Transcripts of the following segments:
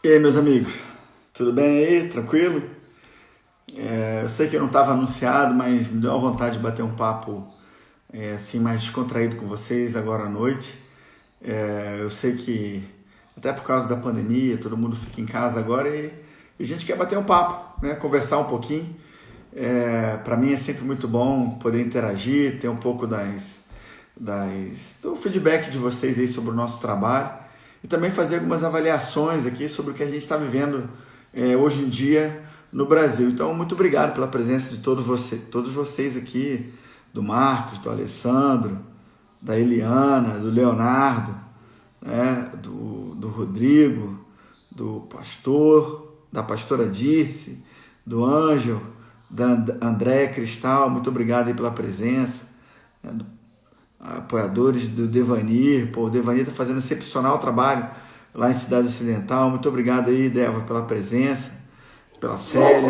E aí, meus amigos, tudo bem aí? Tranquilo? Eu sei que não estava anunciado, mas me deu uma vontade de bater um papo assim mais descontraído com vocês agora à noite. Eu sei que até por causa da pandemia, todo mundo fica em casa agora e a gente quer bater um papo, né? Conversar um pouquinho. Para mim é sempre muito bom poder interagir, ter um pouco do feedback de vocês aí sobre o nosso trabalho e também fazer algumas avaliações aqui sobre o que a gente está vivendo hoje em dia no Brasil. Então, muito obrigado pela presença de todos vocês aqui, do Marcos, do Alessandro, da Eliana, do Leonardo, né, do Rodrigo, do pastor, da pastora Dirce, do Ângelo, da André Cristal, muito obrigado aí pela presença, né, apoiadores do Devanir. O Devanir está fazendo excepcional trabalho lá em Cidade Ocidental. Muito obrigado aí, Deva, pela presença, pela Célia.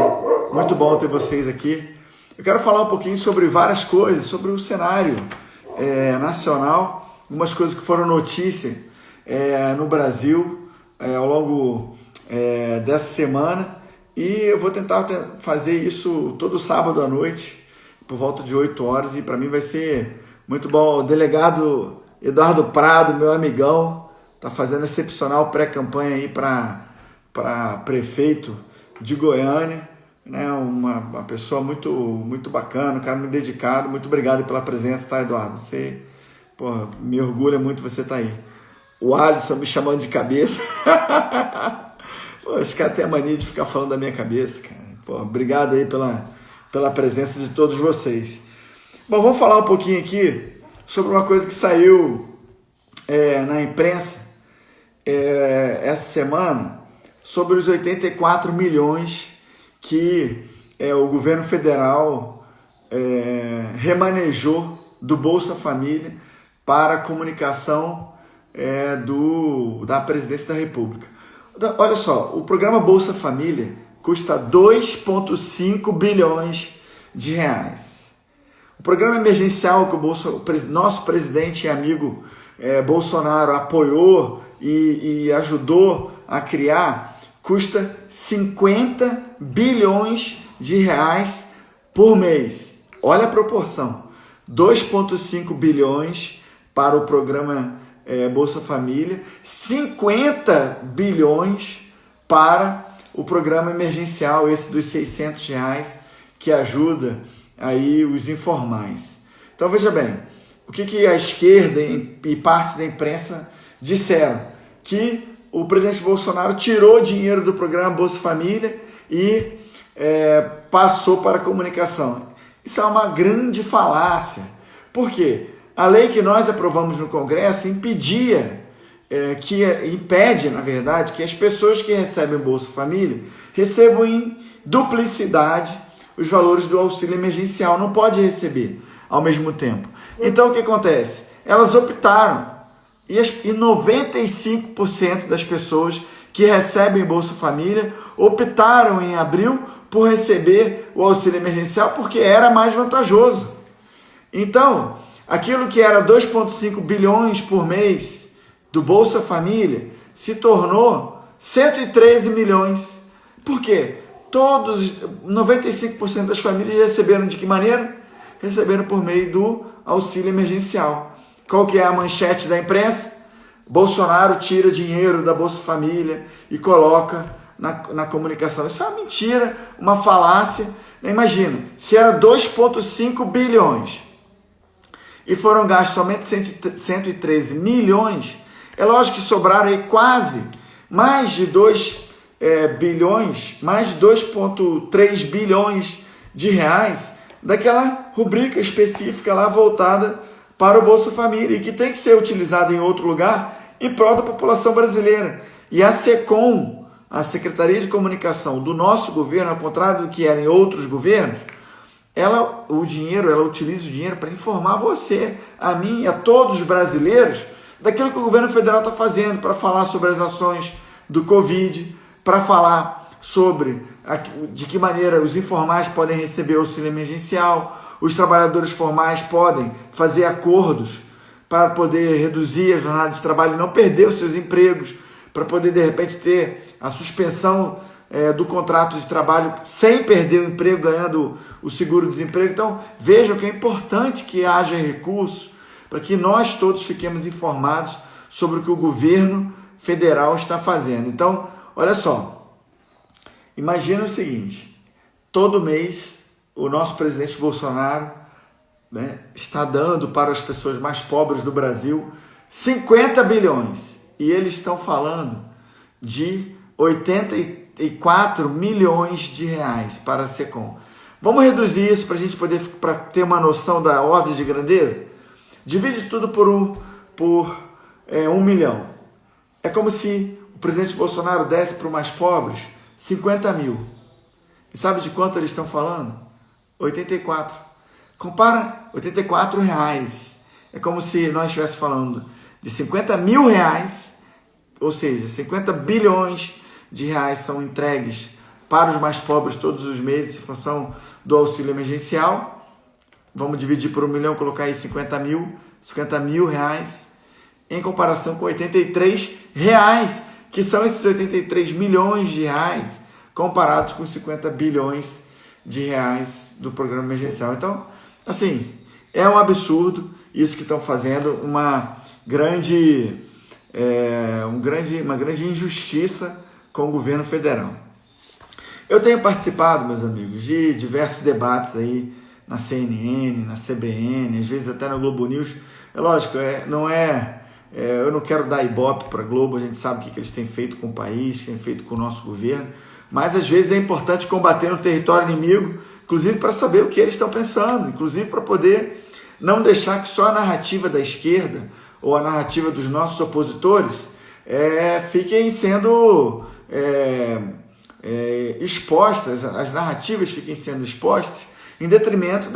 Muito bom ter vocês aqui. Eu quero falar um pouquinho sobre várias coisas, sobre o cenário nacional, algumas coisas que foram notícia no Brasil ao longo dessa semana. E eu vou tentar fazer isso todo sábado à noite, por volta de 8 horas, e para mim vai ser muito bom. O delegado Eduardo Prado, meu amigão, está fazendo excepcional pré-campanha aí para prefeito de Goiânia, né? Uma pessoa muito, muito bacana, um cara muito dedicado. Muito obrigado pela presença, tá, Eduardo? Você, me orgulha muito você estar aí. O Alisson me chamando de cabeça. Esse cara tem a mania de ficar falando da minha cabeça, cara. Obrigado aí pela presença de todos vocês. Bom, vamos falar um pouquinho aqui sobre uma coisa que saiu na imprensa essa semana, sobre os 84 milhões que o governo federal remanejou do Bolsa Família para a comunicação da Presidência da República. Olha só, o programa Bolsa Família custa 2,5 bilhões de reais. O programa emergencial que o nosso presidente e amigo Bolsonaro apoiou e ajudou a criar custa 50 bilhões de reais por mês. Olha a proporção, 2,5 bilhões para o programa Bolsa Família, 50 bilhões para o programa emergencial, esse dos R$600, que ajuda aí os informais. Então veja bem, o que a esquerda e parte da imprensa disseram? Que o presidente Bolsonaro tirou dinheiro do programa Bolsa Família e passou para a comunicação. Isso é uma grande falácia. Por quê? A lei que nós aprovamos no Congresso impede, na verdade, que as pessoas que recebem Bolsa Família recebam em duplicidade os valores do auxílio emergencial. Não pode receber ao mesmo tempo. Então, o que acontece? Elas optaram, e 95% das pessoas que recebem Bolsa Família optaram em abril por receber o auxílio emergencial porque era mais vantajoso. Então, aquilo que era 2,5 bilhões por mês do Bolsa Família se tornou 113 milhões. Por quê? 95% das famílias receberam de que maneira? Receberam por meio do auxílio emergencial. Qual que é a manchete da imprensa? Bolsonaro tira dinheiro da Bolsa Família e coloca na comunicação. Isso é uma mentira, uma falácia. Imagina, se era 2,5 bilhões e foram gastos somente 113 milhões, é lógico que sobraram aí quase mais de 2 bilhões, mais de 2,3 bilhões de reais daquela rubrica específica lá voltada para o Bolsa Família e que tem que ser utilizada em outro lugar em prol da população brasileira. E a SECOM, a Secretaria de Comunicação do nosso governo, ao contrário do que era em outros governos, ela utiliza o dinheiro para informar você, a mim e a todos os brasileiros daquilo que o governo federal está fazendo, para falar sobre as ações do Covid, para falar sobre de que maneira os informais podem receber auxílio emergencial, os trabalhadores formais podem fazer acordos para poder reduzir a jornada de trabalho e não perder os seus empregos, para poder, de repente, ter a suspensão do contrato de trabalho sem perder o emprego, ganhando o seguro-desemprego. Então, vejam que é importante que haja recursos para que nós todos fiquemos informados sobre o que o governo federal está fazendo. Então, olha só, imagina o seguinte, todo mês o nosso presidente Bolsonaro, né, está dando para as pessoas mais pobres do Brasil 50 bilhões e eles estão falando de 84 milhões de reais para a SECOM. Vamos reduzir isso para a gente poder ter uma noção da ordem de grandeza? Divide tudo por 1 milhão. É como se o presidente Bolsonaro desse para os mais pobres 50 mil. E sabe de quanto eles estão falando? 84. Compara 84 reais. É como se nós estivéssemos falando de 50 mil reais, ou seja, 50 bilhões de reais são entregues para os mais pobres todos os meses em função do auxílio emergencial. Vamos dividir por 1 milhão, colocar aí 50 mil reais, em comparação com 83 reais, que são esses 83 milhões de reais, comparados com 50 bilhões de reais do programa emergencial. Então, assim, é um absurdo isso que estão fazendo, uma grande injustiça com o governo federal. Eu tenho participado, meus amigos, de diversos debates aí na CNN, na CBN, às vezes até na Globo News. É lógico, eu não quero dar ibope para a Globo, a gente sabe o que eles têm feito com o país, o que têm feito com o nosso governo, mas às vezes é importante combater no território inimigo, inclusive para saber o que eles estão pensando, inclusive para poder não deixar que só a narrativa da esquerda ou a narrativa dos nossos opositores fiquem sendo expostas, as narrativas fiquem sendo expostas em detrimento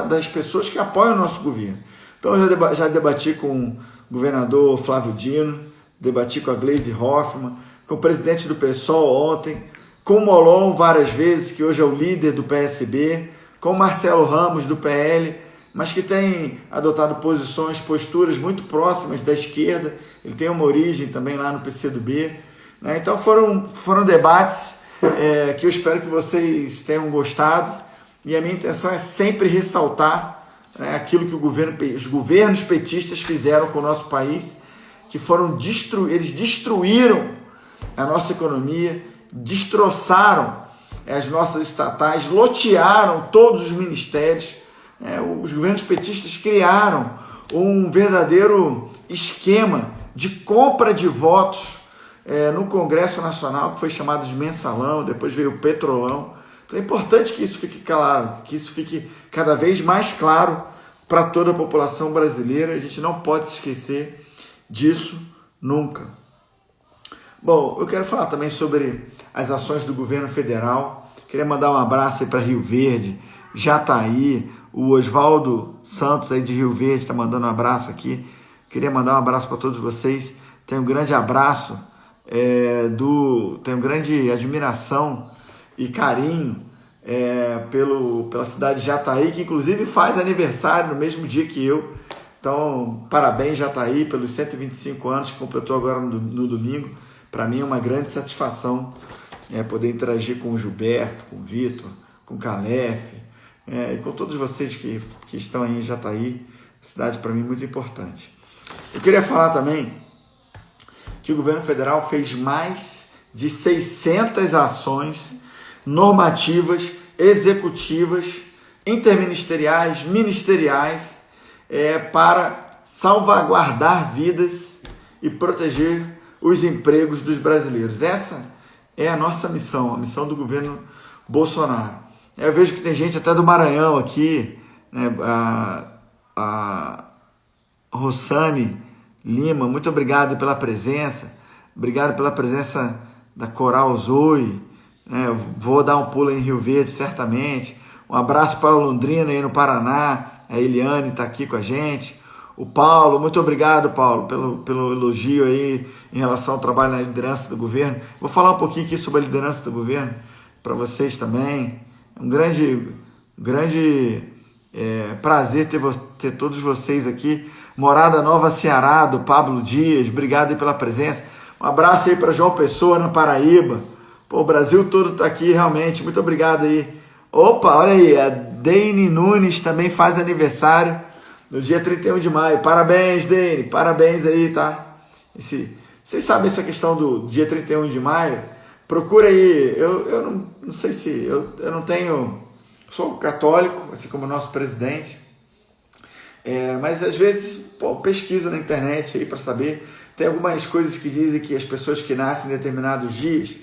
das pessoas que apoiam o nosso governo. Então eu já debati com o governador Flávio Dino, debati com a Gleisi Hoffmann, com o presidente do PSOL ontem, com o Molon várias vezes, que hoje é o líder do PSB, com o Marcelo Ramos do PL, mas que tem adotado posturas muito próximas da esquerda. Ele tem uma origem também lá no PCdoB, né? Então foram debates que eu espero que vocês tenham gostado, e a minha intenção é sempre ressaltar, né, aquilo que os governos petistas fizeram com o nosso país, que eles destruíram a nossa economia, destroçaram as nossas estatais, lotearam todos os ministérios. Os governos petistas criaram um verdadeiro esquema de compra de votos no Congresso Nacional, que foi chamado de mensalão, depois veio o petrolão. Então é importante que isso fique claro, que isso fique cada vez mais claro para toda a população brasileira. A gente não pode se esquecer disso nunca. Bom, eu quero falar também sobre as ações do governo federal. Queria mandar um abraço aí para Rio Verde, Jataí. O Oswaldo Santos aí de Rio Verde está mandando um abraço aqui. Queria mandar um abraço para todos vocês. Tenho um grande abraço, tenho grande admiração e carinho pela cidade de Jataí, que inclusive faz aniversário no mesmo dia que eu. Então, parabéns, Jataí, pelos 125 anos que completou agora no domingo. Para mim é uma grande satisfação poder interagir com o Gilberto, com o Vitor, com o Calef, e com todos vocês que estão aí em Jataí. Cidade para mim muito importante. Eu queria falar também que o governo federal fez mais de 600 ações normativas, executivas, interministeriais, ministeriais, para salvaguardar vidas e proteger os empregos dos brasileiros. Essa é a nossa missão, a missão do governo Bolsonaro. Eu vejo que tem gente até do Maranhão aqui, né? A Rossane Lima, muito obrigado pela presença. Obrigado pela presença da Coral Zoe. Eu vou dar um pulo em Rio Verde, certamente. Um abraço para Londrina, aí no Paraná. A Eliane está aqui com a gente. O Paulo, muito obrigado, Paulo, pelo elogio aí em relação ao trabalho na liderança do governo. Vou falar um pouquinho aqui sobre a liderança do governo para vocês também. É um grande prazer ter todos vocês aqui. Morada Nova Ceará, do Pablo Dias, obrigado aí pela presença. Um abraço aí para João Pessoa, na Paraíba. Pô, o Brasil todo está aqui, realmente. Muito obrigado aí. Opa, olha aí, a Dane Nunes também faz aniversário no dia 31 de maio. Parabéns, Dane, parabéns aí, tá? Vocês sabem essa questão do dia 31 de maio? Procura aí, eu não sei se, eu não tenho, sou católico, assim como o nosso presidente, mas às vezes pesquisa na internet aí para saber. Tem algumas coisas que dizem que as pessoas que nascem em determinados dias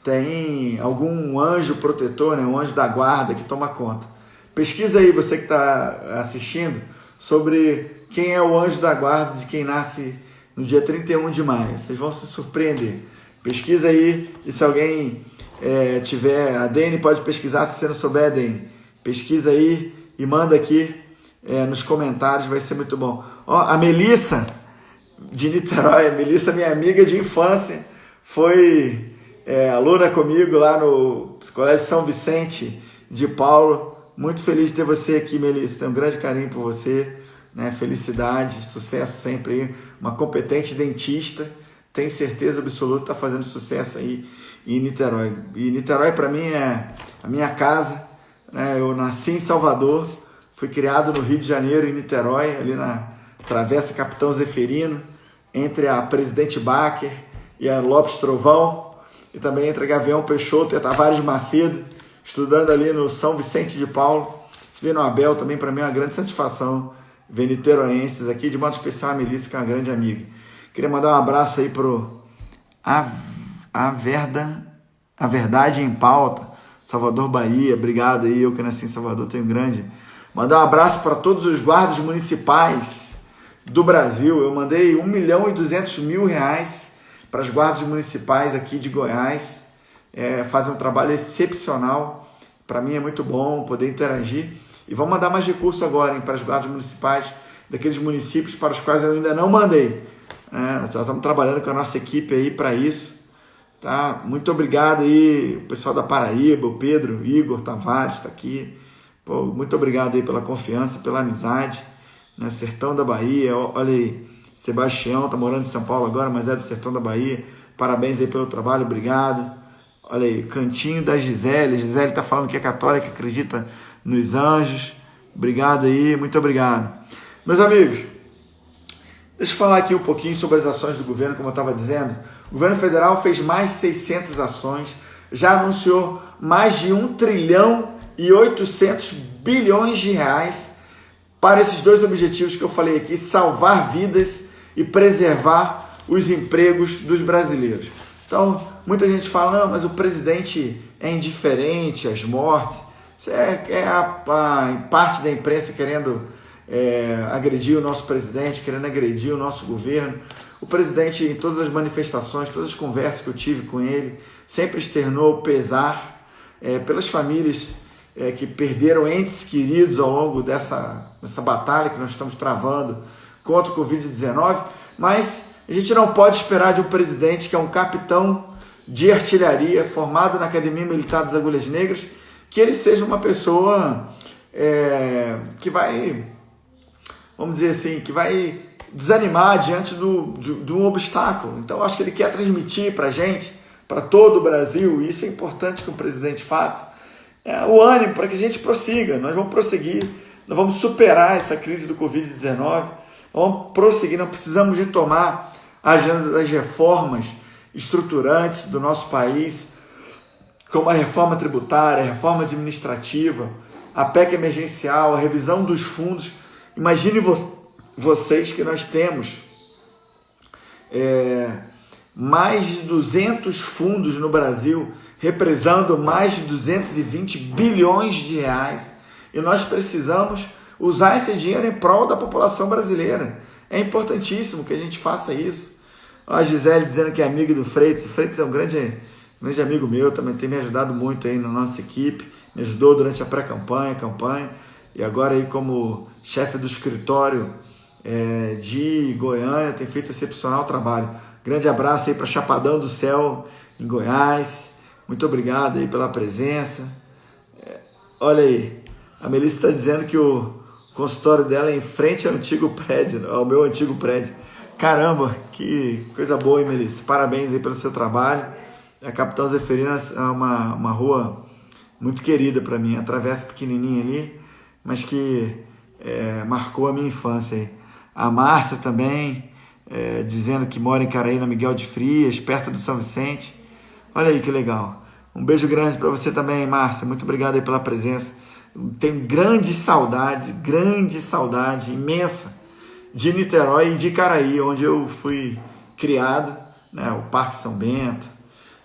têm algum anjo protetor, né, um anjo da guarda que toma conta. Pesquisa aí, você que está assistindo, sobre quem é o anjo da guarda de quem nasce no dia 31 de maio. Vocês vão se surpreender. Pesquisa aí, e se alguém tiver, a Dene pode pesquisar, se você não souber, Dene, pesquisa aí e manda aqui nos comentários, vai ser muito bom. Ó, a Melissa, de Niterói, a Melissa, minha amiga de infância, foi aluna comigo lá no Colégio São Vicente de Paulo. Muito feliz de ter você aqui, Melissa, tenho um grande carinho por você, né? Felicidade, sucesso sempre aí, uma competente dentista, tenho certeza absoluta que está fazendo sucesso aí em Niterói. E Niterói para mim é a minha casa, né? Eu nasci em Salvador, fui criado no Rio de Janeiro, em Niterói, ali na Travessa Capitão Zeferino, entre a Presidente Bacher e a Lopes Trovão, e também entre a Gavião Peixoto e a Tavares Macedo, estudando ali no São Vicente de Paulo. Estudei no Abel também, para mim é uma grande satisfação ver niteroenses aqui, de modo especial a Melissa, que é uma grande amiga. Queria mandar um abraço aí pro A Verdade em Pauta, Salvador, Bahia. Obrigado aí, eu que nasci em Salvador tenho grande. Mandar um abraço para todos os guardas municipais do Brasil. Eu mandei R$1.200.000 para as guardas municipais aqui de Goiás. Fazem um trabalho excepcional. Para mim é muito bom poder interagir. E vamos mandar mais recursos agora, hein, para as guardas municipais daqueles municípios para os quais eu ainda não mandei. Nós estamos trabalhando com a nossa equipe aí para isso. Tá? Muito obrigado aí, o pessoal da Paraíba, o Pedro, o Igor Tavares está aqui. Pô, muito obrigado aí pela confiança, pela amizade. Né? Sertão da Bahia, olha aí, Sebastião está morando em São Paulo agora, mas é do Sertão da Bahia. Parabéns aí pelo trabalho, obrigado. Olha aí, Cantinho da Gisele. Gisele está falando que é católica, acredita nos anjos. Obrigado aí, muito obrigado. Meus amigos, deixa eu falar aqui um pouquinho sobre as ações do governo, como eu estava dizendo. O governo federal fez mais de 600 ações, já anunciou mais de 1,8 trilhão para esses dois objetivos que eu falei aqui, salvar vidas e preservar os empregos dos brasileiros. Então, muita gente fala, não, mas o presidente é indiferente às mortes. Isso é a parte da imprensa querendo agredir o nosso presidente, querendo agredir o nosso governo. O presidente, em todas as manifestações, todas as conversas que eu tive com ele, sempre externou pesar pelas famílias que perderam entes queridos ao longo dessa batalha que nós estamos travando contra o Covid-19, mas a gente não pode esperar de um presidente que é um capitão de artilharia formado na Academia Militar das Agulhas Negras, que ele seja uma pessoa que vai, vamos dizer assim, que vai desanimar diante de um obstáculo. Então, acho que ele quer transmitir para a gente, para todo o Brasil, e isso é importante que o presidente faça, o ânimo para que a gente prossiga. Nós vamos prosseguir, nós vamos superar essa crise do Covid-19, vamos prosseguir, não precisamos de tomar a agenda das reformas estruturantes do nosso país, como a reforma tributária, a reforma administrativa, a PEC emergencial, a revisão dos fundos. Imagine vocês que nós temos mais de 200 fundos no Brasil, represando mais de 220 bilhões de reais, e nós precisamos usar esse dinheiro em prol da população brasileira. É importantíssimo que a gente faça isso. A Gisele dizendo que é amiga do Freitas. O Freitas é um grande amigo meu, também tem me ajudado muito aí na nossa equipe, me ajudou durante a pré-campanha, campanha, e agora aí como chefe do escritório de Goiânia, tem feito excepcional trabalho. Grande abraço aí para Chapadão do Céu, em Goiás. Muito obrigado aí pela presença. Olha aí, a Melissa está dizendo que o consultório dela é em frente ao antigo prédio, ao meu antigo prédio. Caramba, que coisa boa, hein, Melissa? Parabéns aí pelo seu trabalho. A Capitão Zeferino é uma rua muito querida para mim, a travessa pequenininha ali, mas que marcou a minha infância aí. A Márcia também, dizendo que mora em Caraína, Miguel de Frias, perto do São Vicente. Olha aí que legal. Um beijo grande para você também, Márcia. Muito obrigado aí pela presença. Tenho grande saudade imensa de Niterói e de Icaraí, onde eu fui criado, né? O Parque São Bento,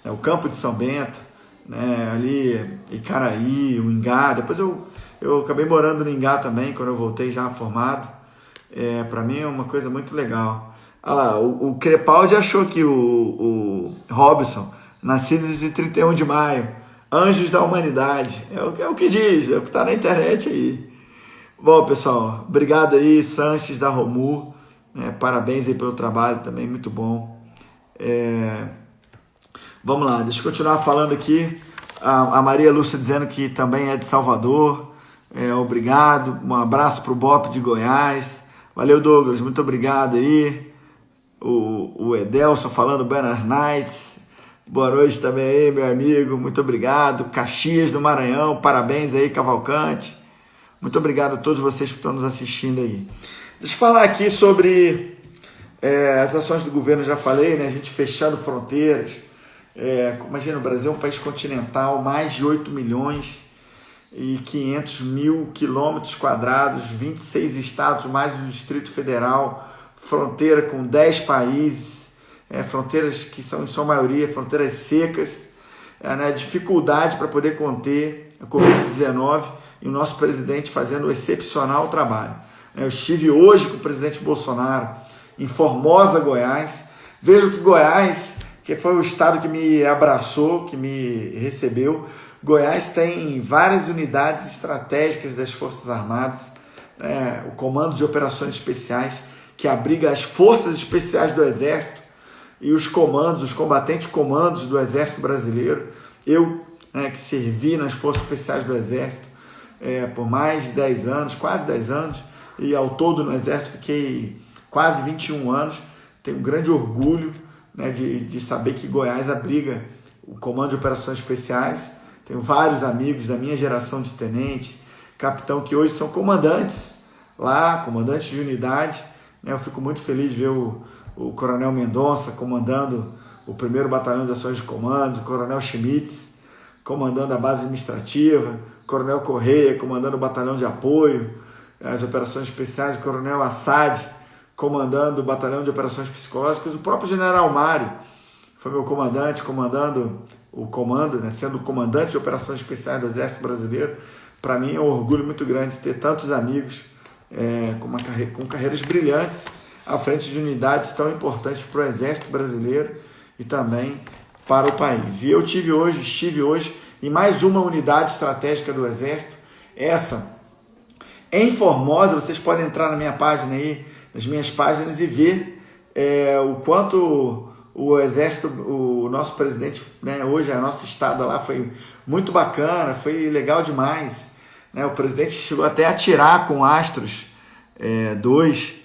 o Campo de São Bento, né? Ali Icaraí, o Ingá. Depois eu acabei morando no Ingá também, quando eu voltei já formado. Para mim é uma coisa muito legal. Olha lá, o Crepaldi achou que o Robson, nascido em 31 de maio, Anjos da Humanidade, é o que diz, é o que está na internet aí. Bom, pessoal, obrigado aí, Sanches da Romu, parabéns aí pelo trabalho também, muito bom. Vamos lá, deixa eu continuar falando aqui. A Maria Lúcia dizendo que também é de Salvador, obrigado, um abraço para o Bop de Goiás, valeu, Douglas, muito obrigado aí. O Edelson falando Buenas Nights, boa noite também aí, meu amigo, muito obrigado. Caxias do Maranhão, parabéns aí, Cavalcante. Muito obrigado a todos vocês que estão nos assistindo aí. Deixa eu falar aqui sobre as ações do governo, já falei, né? A gente fechando fronteiras. Imagina, o Brasil é um país continental, mais de 8 milhões e 500 mil quilômetros quadrados, 26 estados, mais o Distrito Federal, fronteira com 10 países, fronteiras que são, em sua maioria, fronteiras secas, né? Dificuldade para poder conter a Covid-19, e o nosso presidente fazendo um excepcional trabalho. Eu estive hoje com o presidente Bolsonaro em Formosa, Goiás. Vejo que Goiás, que foi o estado que me abraçou, que me recebeu, Goiás tem várias unidades estratégicas das Forças Armadas, o Comando de Operações Especiais, que abriga as Forças Especiais do Exército e os combatentes comandos do Exército Brasileiro. Eu, que servi nas Forças Especiais do Exército, por mais de 10 anos, quase 10 anos, e ao todo no Exército fiquei quase 21 anos. Tenho um grande orgulho, né, de saber que Goiás abriga o Comando de Operações Especiais. Tenho vários amigos da minha geração de tenentes, capitão, que hoje são comandantes lá, comandantes de unidade. Eu fico muito feliz de ver o Coronel Mendonça comandando o 1º Batalhão de Ações de Comando, o Coronel Schmitz comandando a base administrativa, Coronel Correia comandando o batalhão de apoio, as operações especiais, o Coronel Assad comandando o batalhão de operações psicológicas, o próprio General Mário foi meu comandante, comandando o comando, né, sendo o comandante de operações especiais do Exército Brasileiro. Para mim é um orgulho muito grande ter tantos amigos com carreiras brilhantes à frente de unidades tão importantes para o Exército Brasileiro e também para o país. E eu estive hoje em mais uma unidade estratégica do Exército, essa em Formosa. Vocês podem entrar na minha página aí, nas minhas páginas, e ver o quanto o Exército, o nosso presidente, né, hoje a nossa estada lá foi muito bacana, foi legal demais, né? O presidente chegou até a atirar com Astros 2,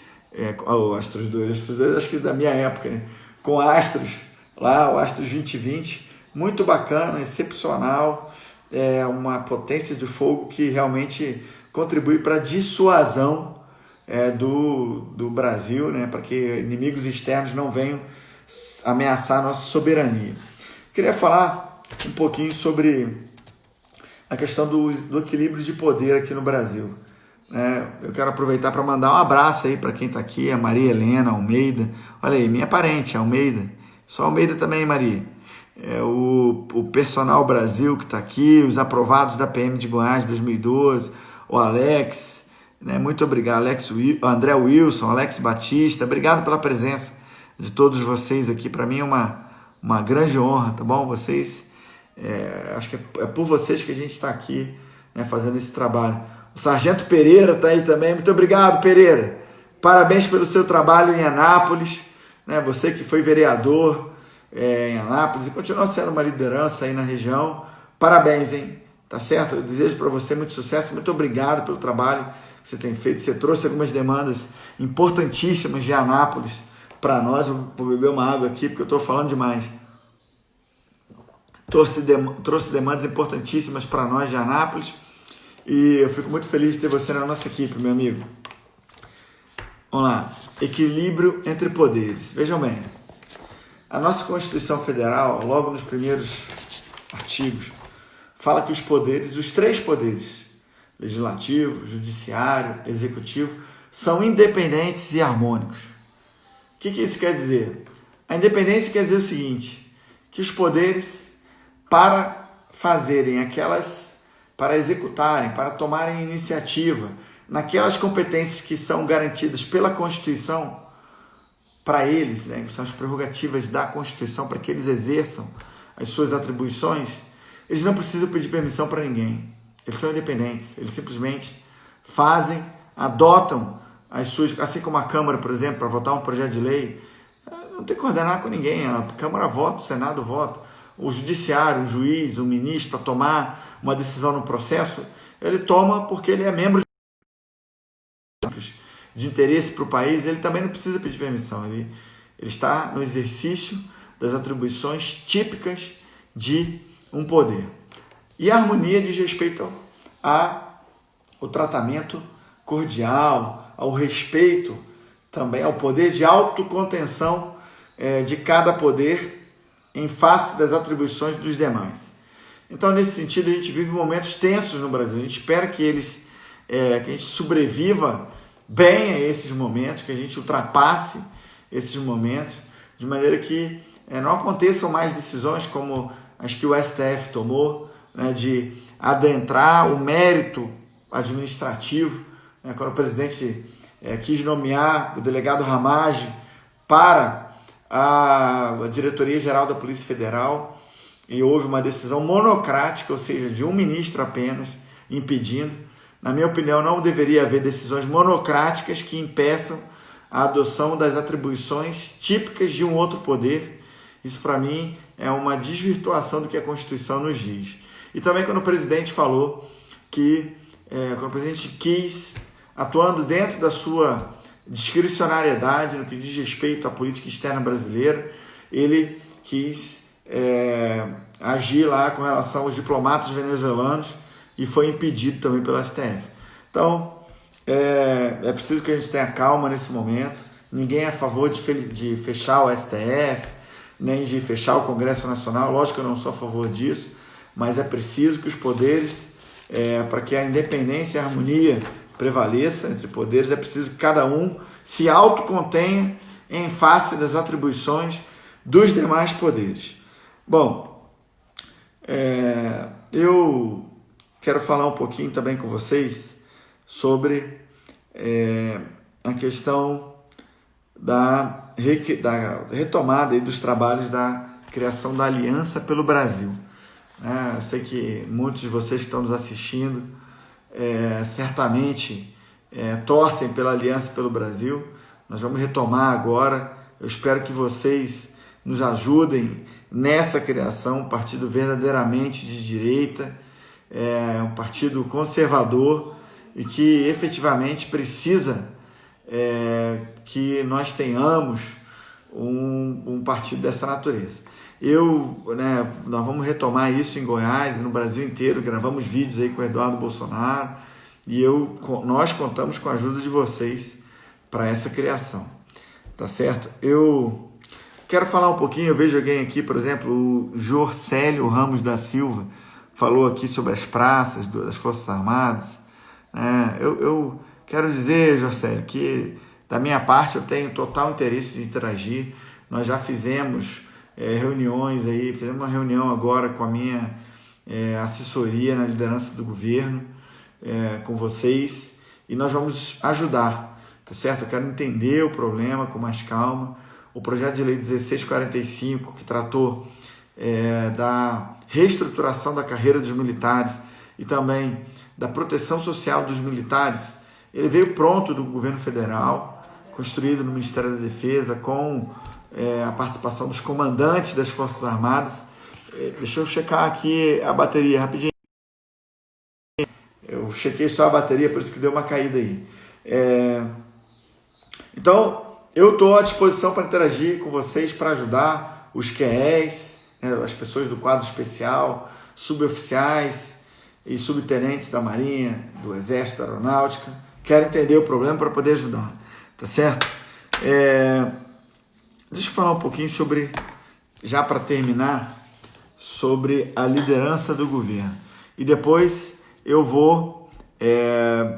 Astros 2, acho que da minha época, né? Com Astros lá, o Astros 2020, muito bacana, excepcional, uma potência de fogo que realmente contribui para a dissuasão do Brasil, né, para que inimigos externos não venham ameaçar a nossa soberania. Queria falar um pouquinho sobre a questão do equilíbrio de poder aqui no Brasil. Eu quero aproveitar para mandar um abraço aí para quem está aqui, a Maria Helena Almeida. Olha aí, minha parente, Almeida. Só Almeida também, Maria. O Personal Brasil que está aqui, os aprovados da PM de Goiás 2012, o Alex, né? Muito obrigado, André Wilson, Alex Batista, obrigado pela presença de todos vocês aqui. Para mim é uma grande honra, tá bom? Vocês, acho que é por vocês que a gente está aqui, né, fazendo esse trabalho. O Sargento Pereira está aí também, muito obrigado, Pereira. Parabéns pelo seu trabalho em Anápolis, né? Você que foi vereador em Anápolis e continua sendo uma liderança aí na região. Parabéns, hein? Tá certo? Eu desejo para você muito sucesso, muito obrigado pelo trabalho que você tem feito. Você trouxe algumas demandas importantíssimas de Anápolis para nós. Eu vou beber uma água aqui porque eu estou falando demais. Trouxe demandas importantíssimas para nós de Anápolis e eu fico muito feliz de ter você na nossa equipe, meu amigo. Vamos lá. Equilíbrio entre poderes. Vejam bem, a nossa Constituição Federal, logo nos primeiros artigos, fala que os poderes, os três poderes, legislativo, judiciário, executivo, são independentes e harmônicos. O que isso quer dizer? A independência quer dizer o seguinte, que os poderes, para fazerem para executarem, para tomarem iniciativa naquelas competências que são garantidas pela Constituição, para eles, né, que são as prerrogativas da Constituição, para que eles exerçam as suas atribuições, eles não precisam pedir permissão para ninguém. Eles são independentes, eles simplesmente fazem, adotam as suas, assim como a Câmara, por exemplo, para votar um projeto de lei, não tem que coordenar com ninguém, a Câmara vota, o Senado vota, o Judiciário, o juiz, o ministro, para tomar uma decisão no processo, ele toma porque ele é membro de interesse para o país, ele também não precisa pedir permissão, ele está no exercício das atribuições típicas de um poder. E a harmonia diz respeito ao tratamento cordial, ao respeito, também ao poder de autocontenção de cada poder em face das atribuições dos demais. Então, nesse sentido, a gente vive momentos tensos no Brasil. A gente espera que a gente sobreviva bem a esses momentos, que a gente ultrapasse esses momentos, de maneira que não aconteçam mais decisões como as que o STF tomou, né, de adentrar o mérito administrativo, né, quando o presidente quis nomear o delegado Ramage para a Diretoria-Geral da Polícia Federal e houve uma decisão monocrática, ou seja, de um ministro apenas, impedindo. Na minha opinião, não deveria haver decisões monocráticas que impeçam a adoção das atribuições típicas de um outro poder. Isso, para mim, é uma desvirtuação do que a Constituição nos diz. E também quando o presidente falou que, quando o presidente quis, atuando dentro da sua discricionariedade no que diz respeito à política externa brasileira, ele quis agir lá com relação aos diplomatas venezuelanos e foi impedido também pelo STF. Então, é preciso que a gente tenha calma nesse momento. Ninguém é a favor de fechar o STF, nem de fechar o Congresso Nacional. Lógico que eu não sou a favor disso, mas é preciso que os poderes, para que a independência e a harmonia prevaleça entre poderes, é preciso que cada um se autocontenha em face das atribuições dos demais poderes. Bom, eu quero falar um pouquinho também com vocês sobre a questão da retomada aí dos trabalhos da criação da Aliança pelo Brasil. Eu sei que muitos de vocês que estão nos assistindo certamente torcem pela Aliança pelo Brasil. Nós vamos retomar agora. Eu espero que vocês nos ajudem nessa criação, um partido verdadeiramente de direita, um partido conservador e que efetivamente precisa que nós tenhamos um partido dessa natureza. Nós vamos retomar isso em Goiás e no Brasil inteiro, gravamos vídeos aí com o Eduardo Bolsonaro e nós contamos com a ajuda de vocês para essa criação, tá certo? Eu quero falar um pouquinho, eu vejo alguém aqui, por exemplo, o Jorcélio Ramos da Silva, falou aqui sobre as praças das Forças Armadas. Eu quero dizer, Jorcélio, que da minha parte eu tenho total interesse de interagir. Nós já fizemos reuniões aí, fizemos uma reunião agora com a minha assessoria na liderança do governo, com vocês, e nós vamos ajudar, tá certo? Eu quero entender o problema com mais calma. O projeto de lei 1645, que tratou da reestruturação da carreira dos militares e também da proteção social dos militares, ele veio pronto do governo federal, construído no Ministério da Defesa, com a participação dos comandantes das Forças Armadas. Deixa eu checar aqui a bateria rapidinho. Eu chequei só a bateria, por isso que deu uma caída aí. Então, eu estou à disposição para interagir com vocês, para ajudar os QEs, né, as pessoas do quadro especial, suboficiais e subtenentes da Marinha, do Exército, da Aeronáutica. Quero entender o problema para poder ajudar, tá certo? Deixa eu falar um pouquinho sobre, já para terminar, sobre a liderança do governo. E depois eu vou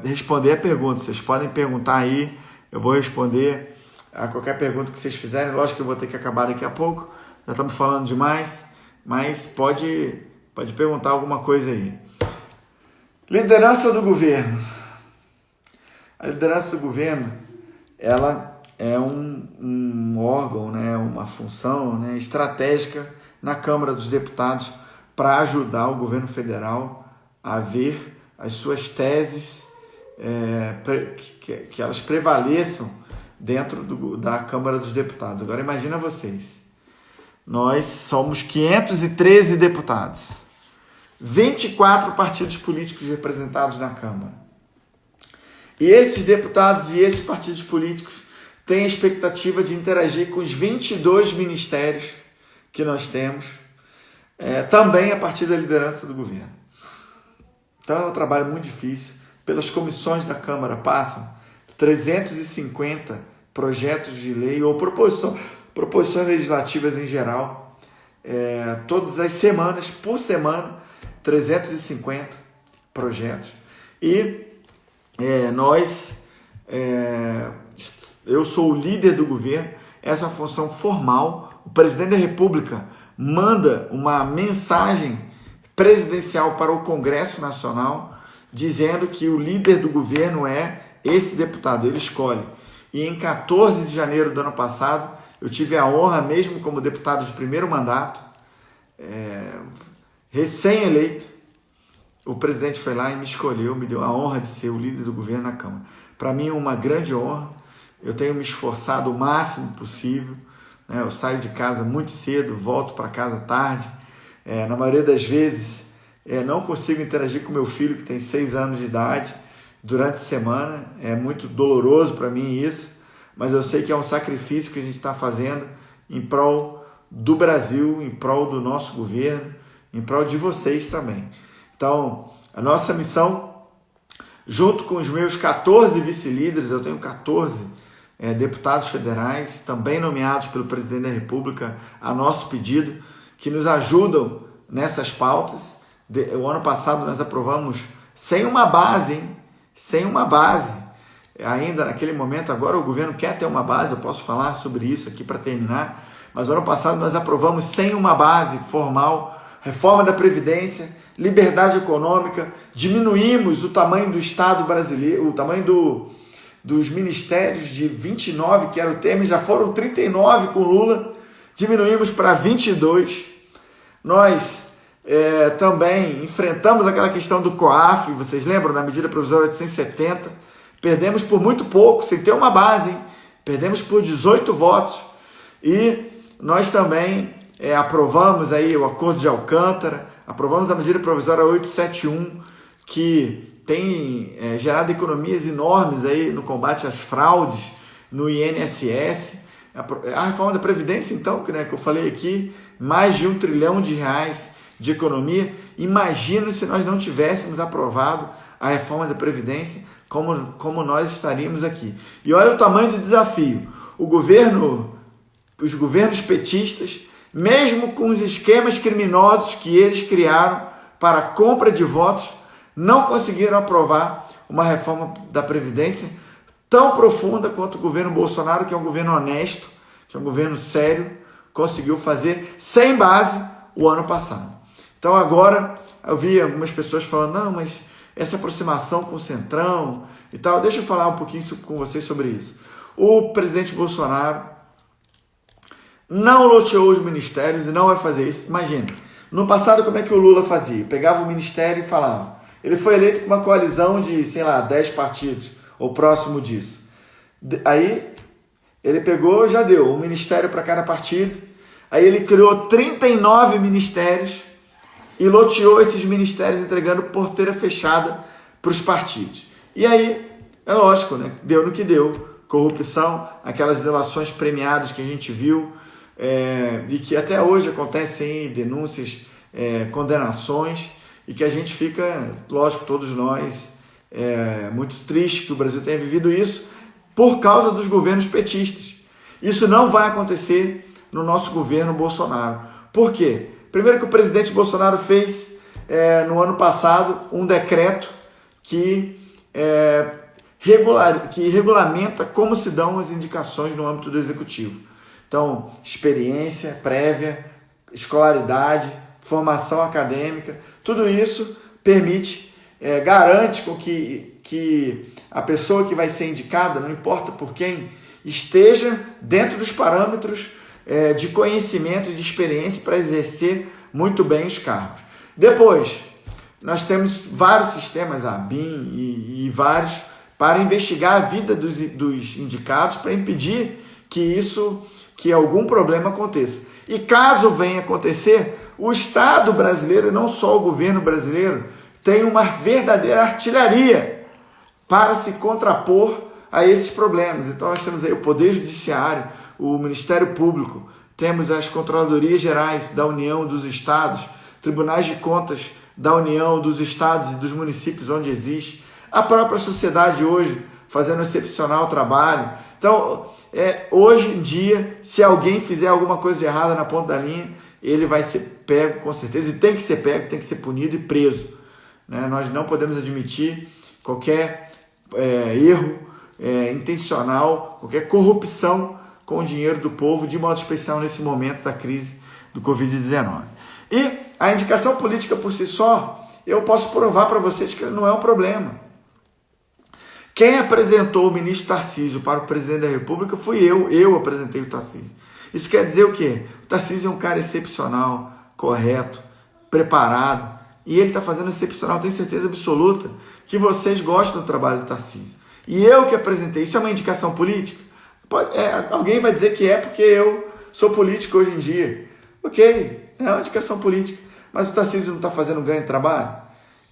responder a pergunta. Vocês podem perguntar aí, eu vou responder a qualquer pergunta que vocês fizerem. Lógico que eu vou ter que acabar daqui a pouco, já estamos falando demais, mas pode perguntar alguma coisa aí. Liderança do governo. A liderança do governo, ela é um órgão, né, uma função, né, estratégica na Câmara dos Deputados para ajudar o governo federal a ver as suas teses, que elas prevaleçam dentro da Câmara dos Deputados. Agora imagina vocês, nós somos 513 deputados, 24 partidos políticos representados na Câmara. E esses deputados e esses partidos políticos têm a expectativa de interagir com os 22 ministérios que nós temos, também a partir da liderança do governo. Então é um trabalho muito difícil. Pelas comissões da Câmara passam 350 projetos de lei ou proposições legislativas em geral, todas as semanas, por semana, 350 projetos. E eu sou o líder do governo, essa é uma função formal. O presidente da República manda uma mensagem presidencial para o Congresso Nacional dizendo que o líder do governo é esse deputado, ele escolhe. E em 14 de janeiro do ano passado, eu tive a honra, mesmo como deputado de primeiro mandato, recém-eleito, o presidente foi lá e me escolheu, me deu a honra de ser o líder do governo na Câmara. Para mim é uma grande honra, eu tenho me esforçado o máximo possível, né? Eu saio de casa muito cedo, volto para casa tarde, na maioria das vezes não consigo interagir com meu filho que tem 6 anos de idade durante a semana, é muito doloroso para mim isso, mas eu sei que é um sacrifício que a gente está fazendo em prol do Brasil, em prol do nosso governo, em prol de vocês também. Então, a nossa missão, junto com os meus 14 vice-líderes, eu tenho 14 deputados federais, também nomeados pelo presidente da República, a nosso pedido, que nos ajudam nessas pautas. O ano passado nós aprovamos sem uma base, hein? Sem uma base. Ainda naquele momento, agora o governo quer ter uma base, eu posso falar sobre isso aqui para terminar, mas no ano passado nós aprovamos sem uma base formal, reforma da Previdência, liberdade econômica, diminuímos o tamanho do Estado brasileiro, o tamanho dos ministérios de 29, que era o Temer, já foram 39 com Lula, diminuímos para 22. Nós também enfrentamos aquela questão do COAF, vocês lembram, na medida provisória 870, perdemos por muito pouco, sem ter uma base, hein? Perdemos por 18 votos, e nós também aprovamos aí o Acordo de Alcântara, aprovamos a medida provisória 871, que tem gerado economias enormes aí no combate às fraudes, no INSS, a reforma da Previdência, então, que eu falei aqui, mais de R$1 trilhão de economia. Imagina se nós não tivéssemos aprovado a reforma da Previdência, como nós estaríamos aqui. E olha o tamanho do desafio. Os governos petistas, mesmo com os esquemas criminosos que eles criaram para a compra de votos, não conseguiram aprovar uma reforma da Previdência tão profunda quanto o governo Bolsonaro, que é um governo honesto, que é um governo sério, conseguiu fazer sem base o ano passado. Então agora eu vi algumas pessoas falando, não, mas essa aproximação com o Centrão e tal, deixa eu falar um pouquinho com vocês sobre isso. O presidente Bolsonaro não loteou os ministérios e não vai fazer isso. Imagina, no passado como é que o Lula fazia? Pegava o ministério e falava. Ele foi eleito com uma coalizão de, 10 partidos, ou próximo disso. Aí ele pegou, já deu um ministério para cada partido. Aí ele criou 39 ministérios e loteou esses ministérios, entregando porteira fechada para os partidos. E aí, é lógico, deu no que deu. corrupção, aquelas delações premiadas que a gente viu, e que até hoje acontecem denúncias, condenações, e que a gente fica, lógico, todos nós, muito triste que o Brasil tenha vivido isso por causa dos governos petistas. Isso não vai acontecer no nosso governo Bolsonaro. Por quê? Primeiro que o presidente Bolsonaro fez, no ano passado, um decreto que regulamenta como se dão as indicações no âmbito do executivo. Então, experiência prévia, escolaridade, formação acadêmica, tudo isso permite, garante com que a pessoa que vai ser indicada, não importa por quem, esteja dentro dos parâmetros de conhecimento e de experiência para exercer muito bem os cargos. Depois, nós temos vários sistemas, a BIM e vários, para investigar a vida dos indicados, para impedir que algum problema aconteça. E caso venha acontecer, o Estado brasileiro, e não só o governo brasileiro, tem uma verdadeira artilharia para se contrapor a esses problemas. Então nós temos aí o Poder Judiciário, o Ministério Público, temos as Controladorias Gerais da União, dos Estados, Tribunais de Contas da União, dos Estados e dos municípios onde existe, a própria sociedade hoje fazendo um excepcional trabalho. Então, hoje em dia, se alguém fizer alguma coisa de errada na ponta da linha, ele vai ser pego com certeza, e tem que ser pego, tem que ser punido e preso. Nós não podemos admitir qualquer erro intencional, qualquer corrupção com o dinheiro do povo, de modo especial nesse momento da crise do Covid-19. E a indicação política por si só, eu posso provar para vocês que não é um problema. Quem apresentou o ministro Tarcísio para o presidente da República fui eu apresentei o Tarcísio. Isso quer dizer o quê? O Tarcísio é um cara excepcional, correto, preparado, e ele está fazendo excepcional, tenho certeza absoluta que vocês gostam do trabalho do Tarcísio. E eu que apresentei, isso é uma indicação política? Alguém vai dizer que é porque eu sou político hoje em dia. Ok, é uma indicação política, mas o Tarcísio não está fazendo um grande trabalho?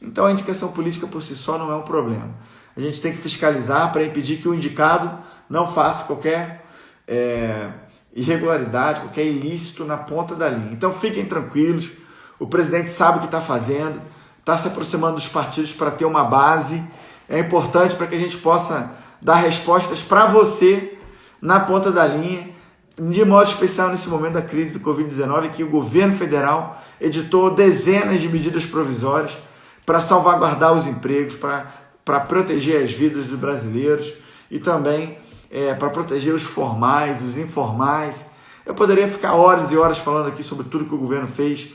Então a indicação política por si só não é um problema. A gente tem que fiscalizar para impedir que o indicado não faça qualquer irregularidade, qualquer ilícito na ponta da linha. Então fiquem tranquilos, o presidente sabe o que está fazendo, está se aproximando dos partidos para ter uma base. É importante para que a gente possa dar respostas para você na ponta da linha, de modo especial nesse momento da crise do Covid-19, que o governo federal editou dezenas de medidas provisórias para salvaguardar os empregos, para proteger as vidas dos brasileiros e também para proteger os formais, os informais. Eu poderia ficar horas e horas falando aqui sobre tudo que o governo fez,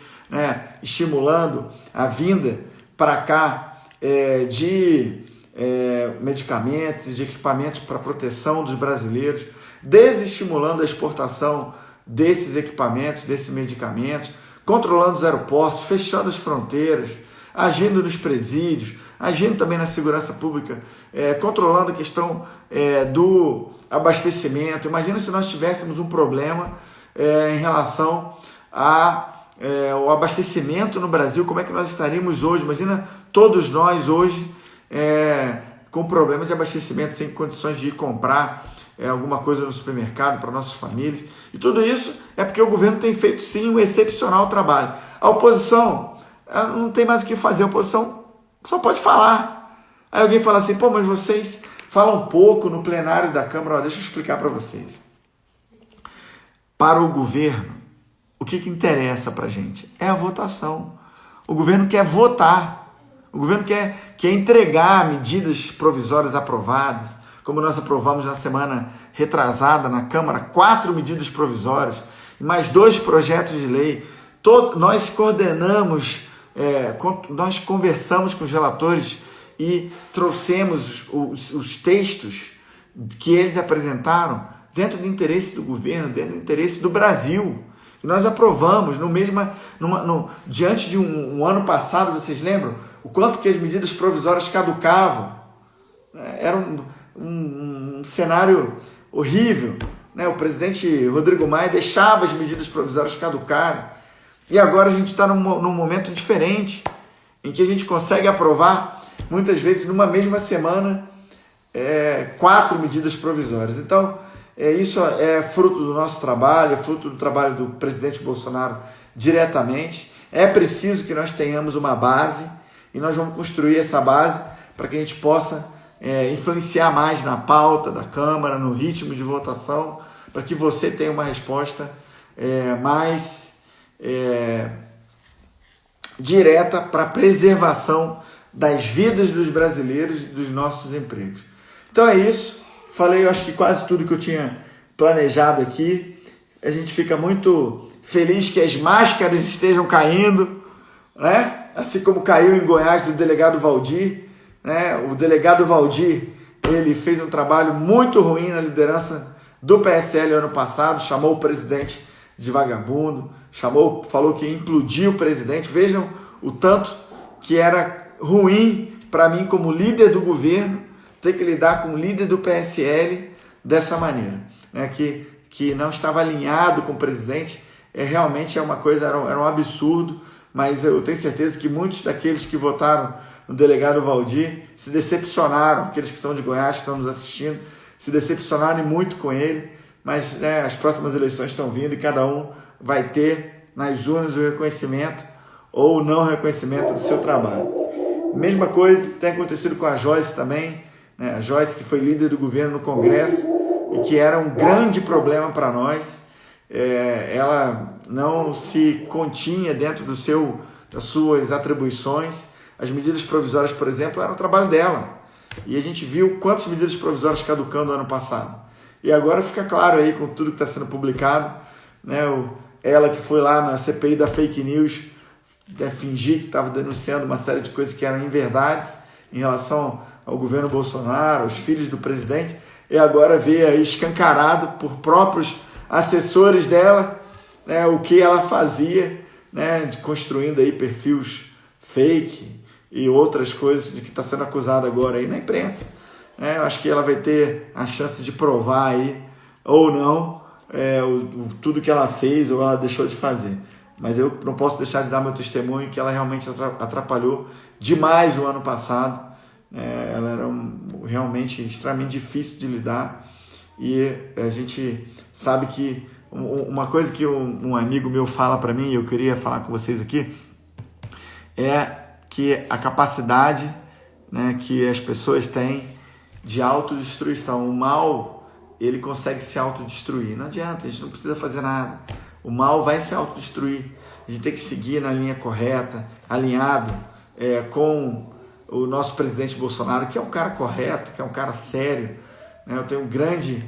estimulando a vinda para cá de medicamentos e de equipamentos para proteção dos brasileiros, desestimulando a exportação desses equipamentos, desses medicamentos, controlando os aeroportos, fechando as fronteiras, agindo nos presídios, agindo também na segurança pública, controlando a questão do abastecimento. Imagina se nós tivéssemos um problema em relação ao abastecimento no Brasil, como é que nós estaríamos hoje? Imagina todos nós hoje com problemas de abastecimento, sem condições de ir comprar alguma coisa no supermercado para nossas famílias. E tudo isso é porque o governo tem feito sim um excepcional trabalho. A oposição não tem mais o que fazer, a oposição só pode falar. Aí alguém fala assim, mas vocês falam pouco no plenário da Câmara. Deixa eu explicar para vocês. Para o governo, o que interessa para a gente? É a votação. O governo quer votar. O governo quer entregar medidas provisórias aprovadas, como nós aprovamos na semana retrasada na Câmara, 4 medidas provisórias e mais 2 projetos de lei. Nós coordenamos, nós conversamos com os relatores e trouxemos os textos que eles apresentaram dentro do interesse do governo, dentro do interesse do Brasil. E nós aprovamos diante de um ano passado, vocês lembram? O quanto que as medidas provisórias caducavam. Era um cenário horrível. O presidente Rodrigo Maia deixava as medidas provisórias caducarem. E agora a gente está num momento diferente, em que a gente consegue aprovar, muitas vezes, numa mesma semana, 4 medidas provisórias. Então, isso é fruto do nosso trabalho, é fruto do trabalho do presidente Bolsonaro diretamente. É preciso que nós tenhamos uma base e nós vamos construir essa base para que a gente possa influenciar mais na pauta da Câmara, no ritmo de votação, para que você tenha uma resposta mais direta para a preservação das vidas dos brasileiros e dos nossos empregos. Então é isso. Falei, eu acho que quase tudo que eu tinha planejado aqui. A gente fica muito feliz que as máscaras estejam caindo, né? Assim como caiu em Goiás do delegado Valdir, né? O delegado Valdir, ele fez um trabalho muito ruim na liderança do PSL ano passado, chamou o presidente de vagabundo, falou que ia implodir o presidente. Vejam o tanto que era ruim para mim como líder do governo ter que lidar com o líder do PSL dessa maneira, né? Que não estava alinhado com o presidente. Realmente uma coisa, era um absurdo, mas eu tenho certeza que muitos daqueles que votaram no delegado Valdir se decepcionaram, aqueles que são de Goiás, que estão nos assistindo, se decepcionaram muito com ele, mas as próximas eleições estão vindo e cada um vai ter nas urnas o reconhecimento ou não reconhecimento do seu trabalho. Mesma coisa que tem acontecido com a Joyce também, né? A Joyce, que foi líder do governo no Congresso e que era um grande problema para nós. Ela não se continha dentro das suas atribuições. As medidas provisórias, por exemplo, era o trabalho dela. E a gente viu quantas medidas provisórias caducando ano passado. E agora fica claro aí com tudo que está sendo publicado, né? Ela que foi lá na CPI da fake news, fingir que estava denunciando uma série de coisas que eram inverdades em relação ao governo Bolsonaro, aos filhos do presidente, e agora vê aí escancarado por próprios assessores dela, né, o que ela fazia, né, construindo aí perfis fake e outras coisas de que está sendo acusada agora aí na imprensa. Eu acho que ela vai ter a chance de provar aí, ou não, tudo que ela fez ou ela deixou de fazer. Mas eu não posso deixar de dar meu testemunho que ela realmente atrapalhou demais o ano passado. Ela era realmente extremamente difícil de lidar. E a gente sabe que uma coisa que um amigo meu fala para mim, e eu queria falar com vocês aqui, é que a capacidade, né, que as pessoas têm de autodestruição. O mal, ele consegue se autodestruir. Não adianta, a gente não precisa fazer nada. O mal vai se autodestruir. A gente tem que seguir na linha correta, alinhado com o nosso presidente Bolsonaro, que é um cara correto, que é um cara sério. Eu tenho grande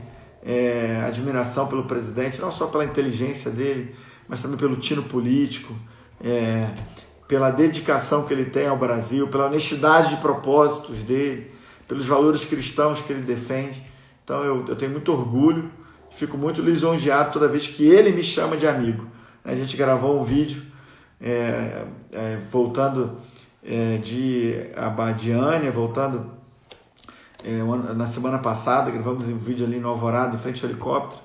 admiração pelo presidente, não só pela inteligência dele, mas também pelo tino político, pela dedicação que ele tem ao Brasil, pela honestidade de propósitos dele, pelos valores cristãos que ele defende. Então eu tenho muito orgulho, fico muito lisonjeado toda vez que ele me chama de amigo. A gente gravou um vídeo voltando de Abadiânia, voltando na semana passada, gravamos um vídeo ali no Alvorada, em frente ao helicóptero,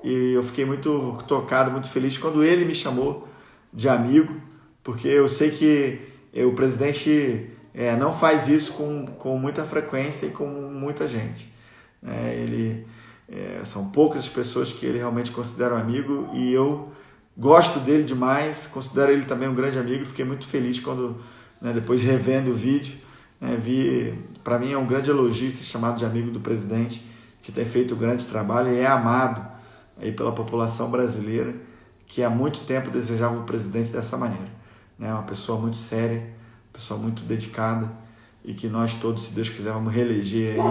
e eu fiquei muito tocado, muito feliz quando ele me chamou de amigo, porque eu sei que o presidente não faz isso com muita frequência e com muita gente. São poucas as pessoas que ele realmente considera um amigo, e eu gosto dele demais, considero ele também um grande amigo, e fiquei muito feliz quando, depois revendo o vídeo, vi, para mim é um grande elogio ser chamado de amigo do presidente, que tem feito um grande trabalho e é amado aí pela população brasileira, que há muito tempo desejava um presidente dessa maneira. Uma pessoa muito séria, uma pessoa muito dedicada, e que nós todos, se Deus quiser, vamos reeleger aí,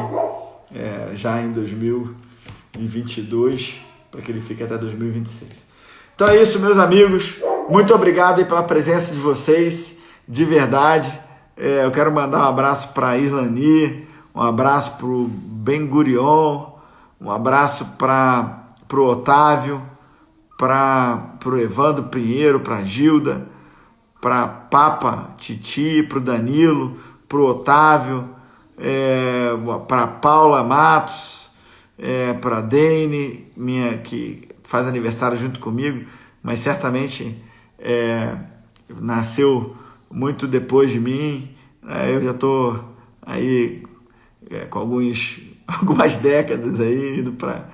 já em 2022, para que ele fique até 2026. Então é isso, meus amigos. Muito obrigado aí pela presença de vocês, de verdade. Eu quero mandar um abraço para a Irlani, um abraço para o Ben Gurion, um abraço para o Otávio, para o Evandro Pinheiro, para a Gilda, para Papa Titi, para o Danilo, para o Otávio, para a Paula Matos, para a Dene, que faz aniversário junto comigo, mas certamente nasceu muito depois de mim. Eu já estou aí com algumas décadas aí, indo para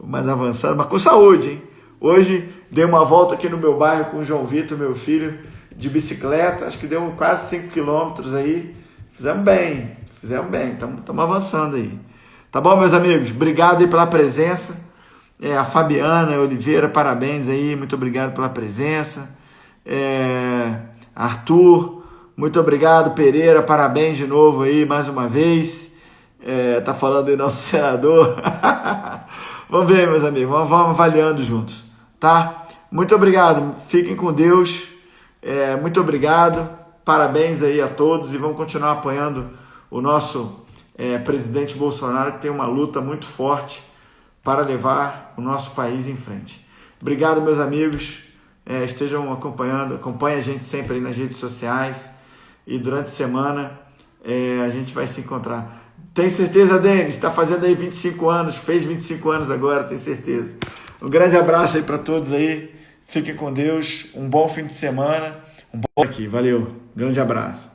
mais avançado, mas com saúde, hein? Hoje dei uma volta aqui no meu bairro com o João Vitor, meu filho, de bicicleta, acho que deu quase 5 quilômetros aí. Fizemos bem, estamos avançando aí. Tá bom, meus amigos? Obrigado aí pela presença. A Fabiana Oliveira, parabéns aí, muito obrigado pela presença. Arthur, muito obrigado. Pereira, parabéns de novo aí, mais uma vez. Tá falando aí nosso senador. Vamos ver, meus amigos, vamos avaliando juntos, tá? Muito obrigado, fiquem com Deus. Muito obrigado, parabéns aí a todos e vamos continuar apoiando o nosso presidente Bolsonaro, que tem uma luta muito forte para levar o nosso país em frente. Obrigado, meus amigos, estejam acompanhem a gente sempre aí nas redes sociais e durante a semana a gente vai se encontrar. Tem certeza, Denis? Está fazendo aí 25 anos, fez 25 anos agora, tem certeza. Um grande abraço aí para todos aí, fiquem com Deus, um bom fim de semana, valeu, grande abraço.